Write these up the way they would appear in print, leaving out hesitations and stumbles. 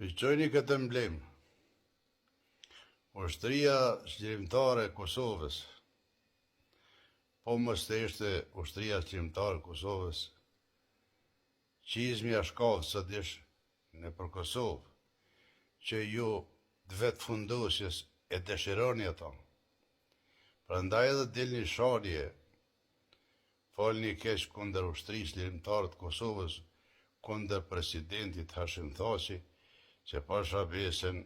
Shqyqojni këtë emblem. Ushtria Çlirimtare e Kosovës, po mos të ishte Ushtria Çlirimtare e Kosovës, qizmi a shkallë së dish në për Kosovë, që ju të vetë fundosjes e dëshironi ata. Prandaj edhe dilni sharje, falni keq kundër Ushtrisë Çlirimtare të Kosovës, kundër presidentit Hashim Thaçi, që pasha besën,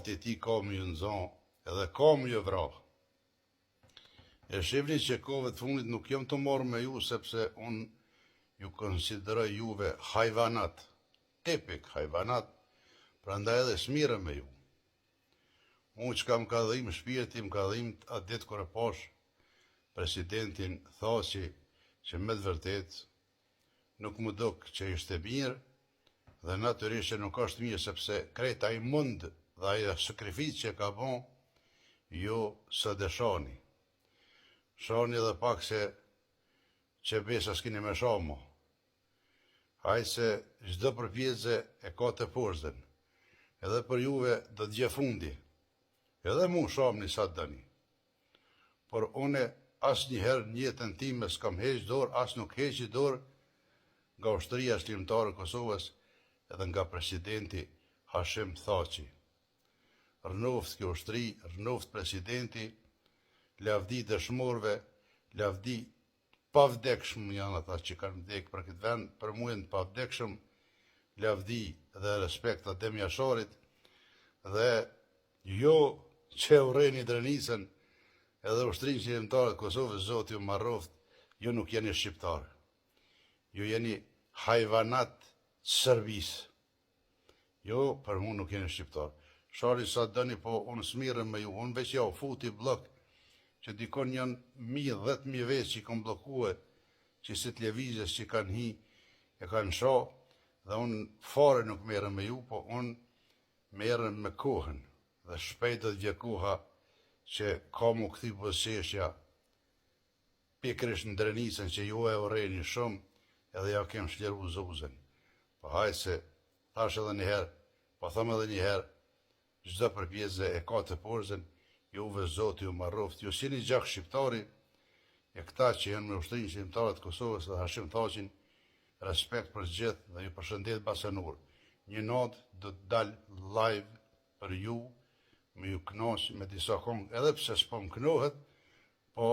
ti ti ka më ju nëzon, edhe ka më ju vra. E shifni që kohëve të fundit nuk jam të marrë me ju, sepse unë ju konsideroj juve hajvanat, tipik hajvanat, prandaj edhe smire me ju. Unë që kam ka dhim shpirti, më ka dhim atë ditë kër e pash presidentin Thaçi, që me të vërtet nuk më duk që ishte mirë, dhe natyrisht që nuk është mirë, sepse krejt ai mund dhe ai sakrificë që ka bon, ju së dëshani. Shani edhe pak se që besa s'kini me shamo. Haj se çdo përpjekje e ka të poshten. Edhe për juve do të gjefundi. Edhe mu shamni sa të dëni. Por une asnjëherë në jetën time s'kam heq dorë, as nuk heqi dorë nga Ushtria Çlirimtare e Kosovës edhe nga presidenti Hashim Thaçi. Rënoft kjo ushtri, rënoft presidenti, lavdi dëshmorëve, lavdi pavdekshëm janë ata që kanë vdekë për këtë vend, për muën pavdekshëm, lavdi dhe respekt Adem Jasharit, dhe jo që urreni Drenicën edhe Ushtrinë Çlirimtare të Kosovës, Zoti ju marroft, ju nuk jeni shqiptarë. Ju jeni hajvanat Serbisë. Jo, për mu nuk jeni shqiptarë. Shari sa dëni, po unë smirëm me ju, unë veç ja u futi blok, që dikon janë 10.000 veç që i kanë blokue, që si televizës që kanë hi, e kanë sha, dhe unë fare nuk merëm me ju, po unë merëm me kohën, dhe shpejt dhe vje koha që ka mu këthi bëseshja, pikrish në Drenicën që ju e urreni shumë, edhe ja kem shleru zuzën. Po hajtë se, thash edhe njëherë, po thëmë edhe njëherë, çdo përpjekje e ka të poshten, juve Zoti ju marroft, ju si një gjak shqiptari, e këta që janë me Ushtrinë Çlirimtare të Kosovës dhe Hashim Thaçin, respekt për gjithë dhe ju përshëndet basenur. Një natë do të dal live për ju, me ju kënaqë me disa kongë, edhe pse s'po më kënohet, po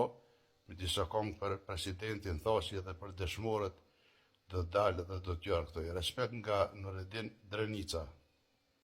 me disa kongë për presidentin Thaçi dhe për dëshmorët, do të dalë dhe do të jarë këto. Respekt nga Nureddin Drenica.